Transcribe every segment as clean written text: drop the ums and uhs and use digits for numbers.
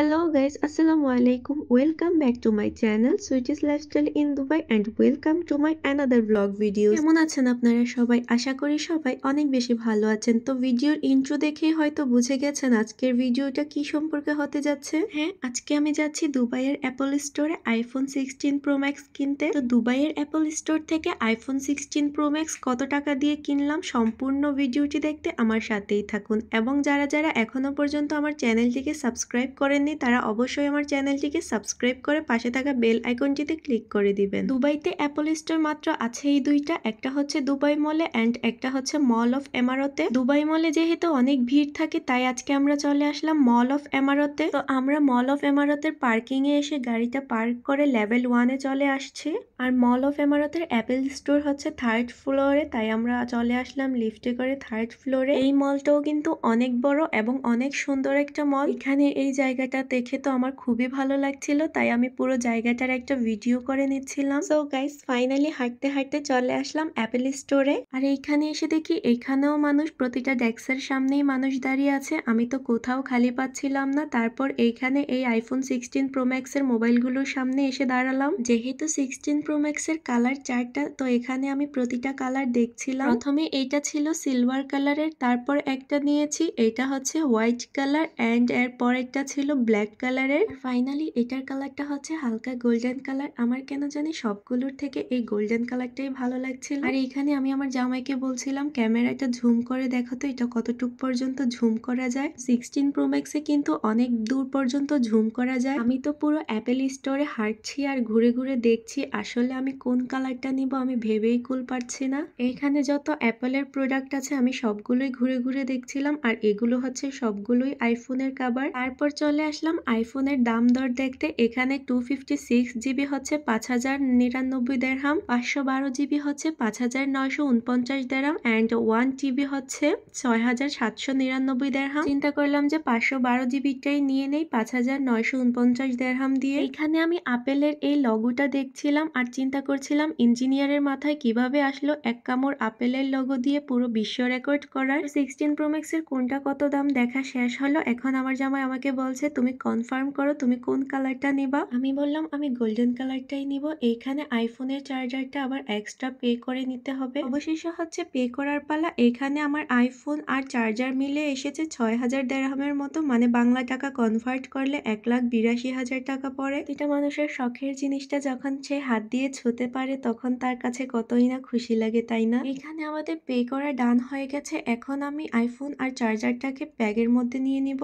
Hello guys, Assalamualaikum. Welcome back to my channel Sweetest Lifestyle in Dubai and welcome to my another vlog videos. কেমন আছেন আপনারা সবাই? আশা করি সবাই অনেক বেশি ভালো আছেন। তো ভিডিওর ইন্ট্রো দেখেই হয়তো বুঝে গেছেন আজকের ভিডিওটা কি সম্পর্কে হতে যাচ্ছে। হ্যাঁ, আজকে আমি যাচ্ছি দুবাইয়ের অ্যাপল স্টোরে আইফোন 16 Pro Max কিনতে। তো দুবাইয়ের অ্যাপল স্টোর থেকে আইফোন 16 Pro Max কত টাকা দিয়ে কিনলাম সম্পূর্ণ ভিডিওটি দেখতে আমার সাথেই থাকুন এবং যারা যারা এখনো পর্যন্ত আমার চ্যানেলটিকে সাবস্ক্রাইব করেননি তারা অবশ্যই আমার চ্যানেলটিকে সাবস্ক্রাইব করে পাশে থাকা বেল আইকনটিতে ক্লিক করে দিবেন। দুবাইতে অ্যাপল স্টোর মাত্র আছে এই দুইটা, একটা হচ্ছে দুবাই মলে এন্ড একটা হচ্ছে মল অফ এমারতে। দুবাই মলে যেহেতু অনেক ভিড় থাকে তাই আজকে আমরা চলে আসলাম মল অফ এমারতে। তো আমরা মল অফ এমারতের পার্কিং এ এসে গাড়িটা পার্ক করে লেভেল 1-এ চলে আসছি। আর মল অফ এমারতের অ্যাপল স্টোর হচ্ছে 3rd ফ্লোরে, তাই আমরা চলে আসলাম লিফটে করে 3rd ফ্লোরে। এই মলটাও কিন্তু অনেক বড় এবং অনেক সুন্দর একটা মল। এখানে এই জায়গাটা দেখে তো আমার খুবই ভালো লাগছিল, তাই আমি পুরো জায়গাটার একটা ভিডিও করে নিচ্ছিলাম। সো গাইস, ফাইনালি হাঁটতে হাঁটতে চলে আসলাম অ্যাপল স্টোরে। আর এইখানে এসে দেখি এখানেও মানুষ, প্রতিটা ডেস্কের সামনেই মানুষ দাঁড়িয়ে আছে। আমি তো কোথাও খালি পাচ্ছিলাম না। তারপর এইখানে এই আইফোন 16 Pro Max এর মোবাইলগুলোর সামনে এসে দাঁড়ালাম। যেহেতু 16 Pro Max এর কালার 4টা, তো এখানে আমি প্রতিটা কালার দেখছিলাম। প্রথমে এইটা ছিল সিলভার কালারের, তারপর একটা নিয়েছি এটা হচ্ছে হোয়াইট কালার এন্ড এরপর একটা ছিল ব্ল্যাক কালারের। ফাইনালি এটার কালারটা হচ্ছে হালকা গোল্ডেন কালার। আমার কেন জানি সবগুলোর থেকে এই গোল্ডেন কালারটাই ভালো লাগছিল। আর এখানে আমি আমার জামাইকে বলছিলাম ক্যামেরাটা ঝুম করে দেখো তো এটা কতটুক পর্যন্ত ঝুম করা যায়। 16 Pro Max এ কিন্তু অনেক দূর পর্যন্ত ঝুম করা যায়। আমি তো পুরো অ্যাপেল স্টোরে হাঁটছি আর ঘুরে ঘুরে দেখছি আসলে আমি কোন কালারটা নিব আমি ভেবেই কুল পাচ্ছি না। এখানে যত অ্যাপেলের প্রোডাক্ট আছে আমি সবগুলোই ঘুরে ঘুরে দেখছিলাম আর এগুলো হচ্ছে সবগুলোই আইফোনের কভার। তারপর চলে আসলাম আইফোনের দাম দর দেখতে। এখানে 256 জিবি হচ্ছে 5099 দেরহাম, 512 জিবি হচ্ছে 5949 দেরহাম এন্ড 1 টিবি হচ্ছে 6799 দেরহাম। চিন্তা করলাম যে 512 জিবিটাই নিয়ে নেই 5949 দেরহাম দিয়ে। এখানে আমি আপেলের এই লগোটা দেখছিলাম আর চিন্তা করছিলাম ইঞ্জিনিয়ারের মাথায় কিভাবে আসলো এক কামড় আপেলের লগো দিয়ে পুরো বিশ্ব রেকর্ড করার। 16 Pro Max এর কোনটা কত দাম দেখা শেষ হলো। এখন আমার জামাই আমাকে বলছে তুমি কনফার্ম করো তুমি কোন কালারটা নিবা। আমি বললাম আমি গোল্ডেন কালারটাই নিব। এইখানে আইফোনের চার্জারটা আবার এক্সট্রা পে করে নিতে হবে। অবশেষে হচ্ছে পে করার পালা। এখানে আমার আইফোন আর চার্জার মিলে এসেছে 6000 দেরহামের মতো, মানে বাংলা টাকা কনভার্ট করলে 1,82,000 টাকা পড়ে। এটা মানুষের শখের জিনিসটা যখন সে হাত দিয়ে ছুঁতে পারে তখন তার কাছে কতই না খুশি লাগে, তাই না? এখানে আমাদের পে করা ডান হয়ে গেছে। এখন আমি আইফোন আর চার্জারটাকে ব্যাগের মধ্যে নিয়ে নিব।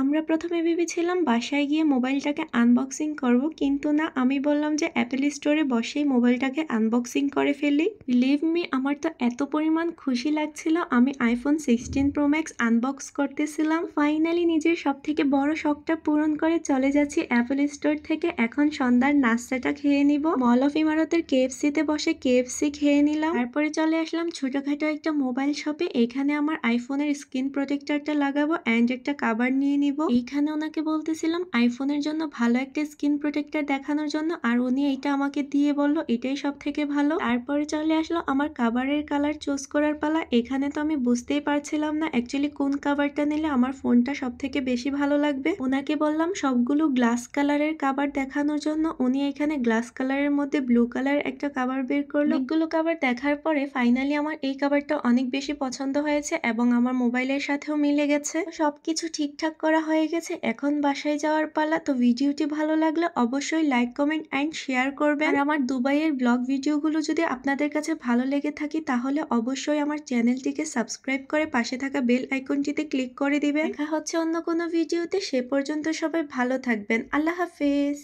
আমরা প্রথমে ভেবেছিলাম বাসায় গিয়ে মোবাইলটাকে আনবক্সিং করব, কিন্তু না, আমি বললাম যে অ্যাপেল স্টোরে বসেই মোবাইলটাকে আনবক্সিং করে ফেলি। বিলিভ মি, আমার তো এত পরিমাণ খুশি লাগছিল। আমি আইফোন 16 Pro Max আনবক্স করতেছিলাম। ফাইনালি নিজের সব থেকে বড় শখটা পূরণ করে চলে যাচ্ছি অ্যাপেল স্টোর থেকে। এখন সন্ধ্যার নাস্তাটা খেয়ে নিব। মল অফ ইমারতের KFC তে বসে KFC খেয়ে নিলাম। তারপরে চলে আসলাম ছোটখাটো একটা মোবাইল শপে। এখানে আমার আইফোনের স্ক্রিন প্রোটেক্টরটা লাগাবো এন্ড একটা কভার নিয়ে নিব। এইখানে ওনাকে বলতেছিলাম আইফোনের জন্য ভালো একটা স্ক্রিন প্রোটেক্টর দেখানোর জন্য, আর উনি এইটা আমাকে দিয়ে বলল এটাই সব থেকে ভালো। তারপরে চলে আসলো আমার কভারের কালার চুজ করার পালা। এখানে তো আমি বুঝতেই পারছিলাম না অ্যাকচুয়ালি কোন কভারটা নিলে আমার ফোনটা সব থেকে বেশি ভালো লাগবে। ওনাকে বললাম সবগুলো গ্লাস কালারের কভার দেখানোর জন্য। উনি এখানে গ্লাস কালারের মধ্যে ব্লু কালার একটা কভার বের করলো। অনেকগুলো কভার দেখার পরে ফাইনালি আমার এই কভারটা অনেক বেশি পছন্দ হয়েছে এবং আমার মোবাইলের সাথেও মিলে গেছে। সবকিছু ঠিকঠাক করা হয়ে গেছে, এখন বাসায় যাওয়ার পালা। তো ভিডিওটি ভালো লাগলে অবশ্যই লাইক, কমেন্ট এন্ড শেয়ার করবেন। আর আমার দুবাইয়ের ব্লগ ভিডিওগুলো যদি আপনাদের কাছে ভালো লেগে থাকে তাহলে অবশ্যই আমার চ্যানেলটিকে সাবস্ক্রাইব করে পাশে থাকা বেল আইকনটিতে ক্লিক করে দিবেন। দেখা হচ্ছে অন্য কোনো ভিডিওতে। সে পর্যন্ত সবাই ভালো থাকবেন। আল্লাহ হাফেজ।